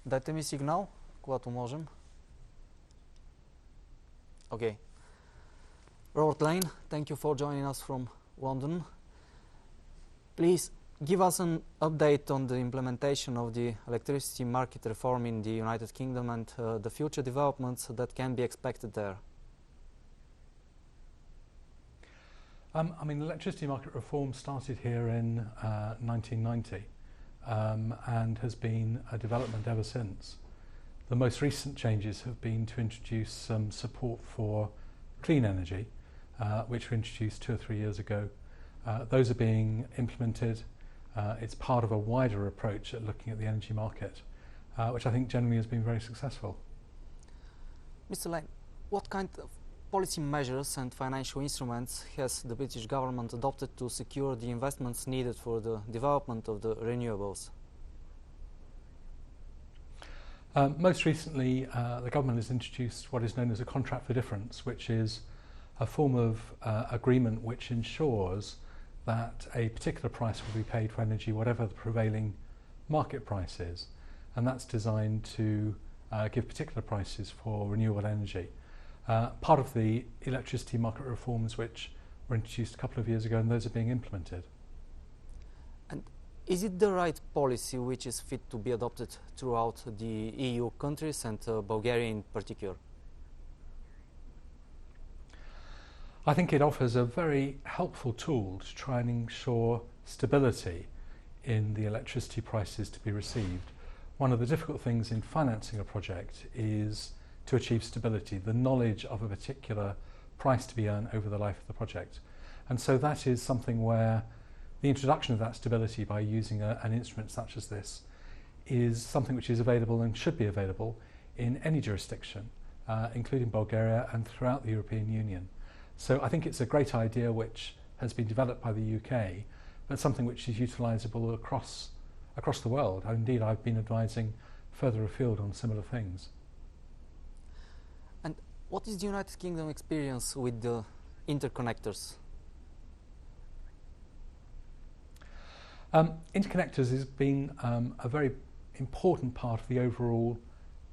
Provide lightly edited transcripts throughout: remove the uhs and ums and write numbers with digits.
Дайте ми сигнал, когато можем. Okay. Robert Lane, thank you for joining us from London. Please give us an update on the implementation of the electricity market reform in the United Kingdom and the future developments that can be expected there. Electricity market reform started here in 1990 and has been a development ever since. The most recent changes have been to introduce some support for clean energy, which were introduced 2 or 3 years ago. Those are being implemented. It's part of a wider approach at looking at the energy market, which I think generally has been very successful. Mr. Lane, what kind of policy measures and financial instruments has the British government adopted to secure the investments needed for the development of the renewables? Most recently, the government has introduced what is known as a contract for difference, which is a form of agreement which ensures that a particular price will be paid for energy, whatever the prevailing market price is. And that's designed to give particular prices for renewable energy. Part of the electricity market reforms which were introduced a couple of years ago, and those are being implemented. And is it the right policy which is fit to be adopted throughout the EU countries and Bulgaria in particular? I think it offers a very helpful tool to try and ensure stability in the electricity prices to be received. One of the difficult things in financing a project is to achieve stability, the knowledge of a particular price to be earned over the life of the project. And so that is something where the introduction of that stability by using an instrument such as this is something which is available and should be available in any jurisdiction, including Bulgaria and throughout the European Union. So I think it's a great idea which has been developed by the UK, but something which is utilisable across the world. Indeed, I've been advising further afield on similar things. And what is the United Kingdom experience with the interconnectors? Interconnectors has been a very important part of the overall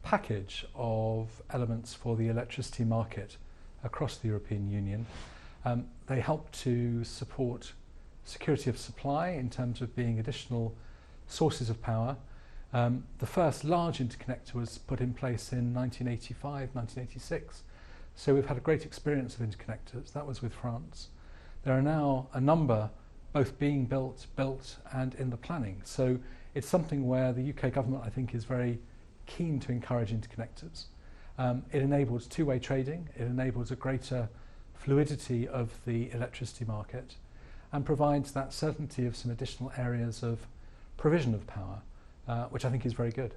package of elements for the electricity market across the European Union. They help to support security of supply in terms of being additional sources of power. The first large interconnector was put in place in 1985, 1986. So we've had a great experience of interconnectors. That was with France. There are now a number both being built and in the planning. So it's something where the UK government, I think, is very keen to encourage interconnectors. It enables two-way trading, it enables a greater fluidity of the electricity market and provides that certainty of some additional areas of provision of power, which I think is very good.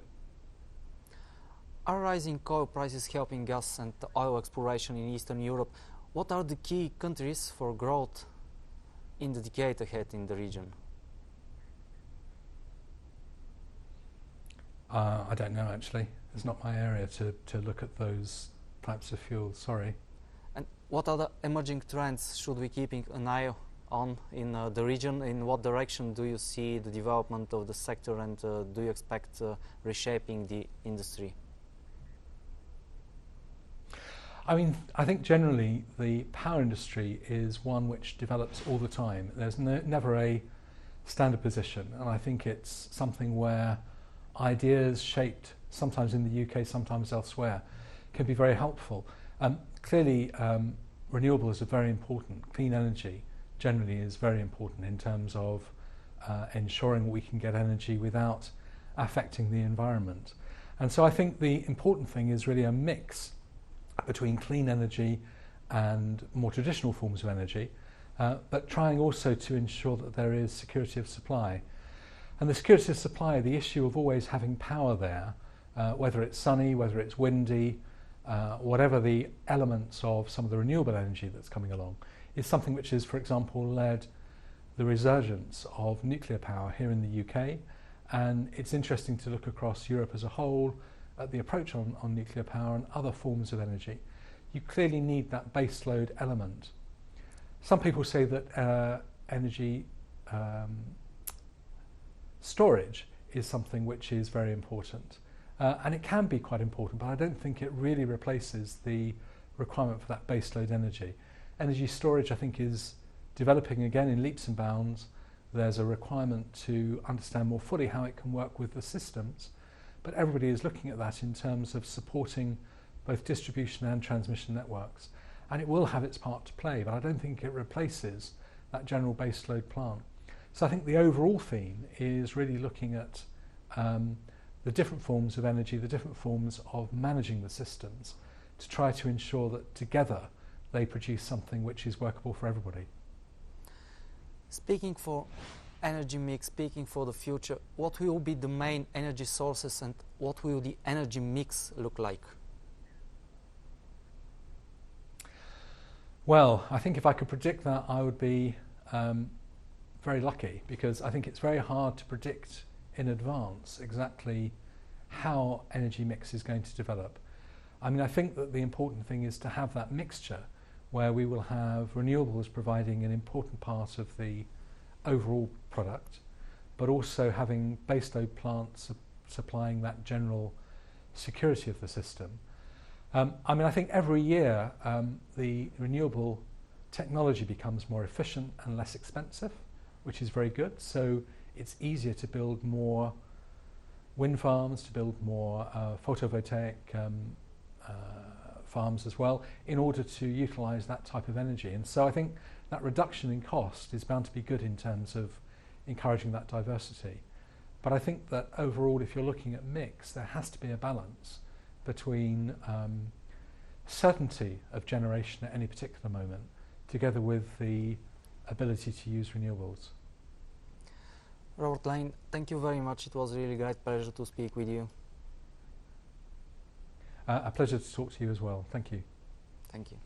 Are rising oil prices helping gas and oil exploration in Eastern Europe? What are the key countries for growth in the decade ahead in the region? I don't know, actually. It's not my area to look at those types of fuels, sorry. And what other emerging trends should we keep an eye on in the region? In what direction do you see the development of the sector, and do you expect reshaping the industry? I think generally the power industry is one which develops all the time. There's never a standard position, and I think it's something where ideas shaped sometimes in the UK, sometimes elsewhere, can be very helpful. Clearly, renewables are very important. Clean energy generally is very important in terms of ensuring we can get energy without affecting the environment. And so I think the important thing is really a mix between clean energy and more traditional forms of energy, but trying also to ensure that there is security of supply. And the security of supply, the issue of always having power there, whether it's sunny, whether it's windy, whatever the elements of some of the renewable energy that's coming along, is something which has, for example, led the resurgence of nuclear power here in the UK. And it's interesting to look across Europe as a whole at the approach on nuclear power and other forms of energy. You clearly need that baseload element. Some people say that energy storage is something which is very important. And it can be quite important, but I don't think it really replaces the requirement for that baseload energy. Energy storage, I think, is developing again in leaps and bounds. There's a requirement to understand more fully how it can work with the systems, but everybody is looking at that in terms of supporting both distribution and transmission networks. And it will have its part to play, but I don't think it replaces that general baseload plant. So I think the overall theme is really looking at the different forms of energy, the different forms of managing the systems, to try to ensure that together they produce something which is workable for everybody. Speaking for energy mix, speaking for the future, what will be the main energy sources and what will the energy mix look like? Well, I think if I could predict that, I would be very lucky, because I think it's very hard to predict in advance exactly how energy mix is going to develop. I mean, I think that the important thing is to have that mixture where we will have renewables providing an important part of the overall product, but also having baseload plants supplying that general security of the system. I mean, I think every year the renewable technology becomes more efficient and less expensive, which is very good. So it's easier to build more wind farms, to build more photovoltaic farms as well, in order to utilise that type of energy. And so I think that reduction in cost is bound to be good in terms of encouraging that diversity. But I think that overall, if you're looking at mix, there has to be a balance between certainty of generation at any particular moment, together with the ability to use renewables. Robert Lane, thank you very much. It was a really great pleasure to speak with you. A pleasure to talk to you as well. Thank you. Thank you.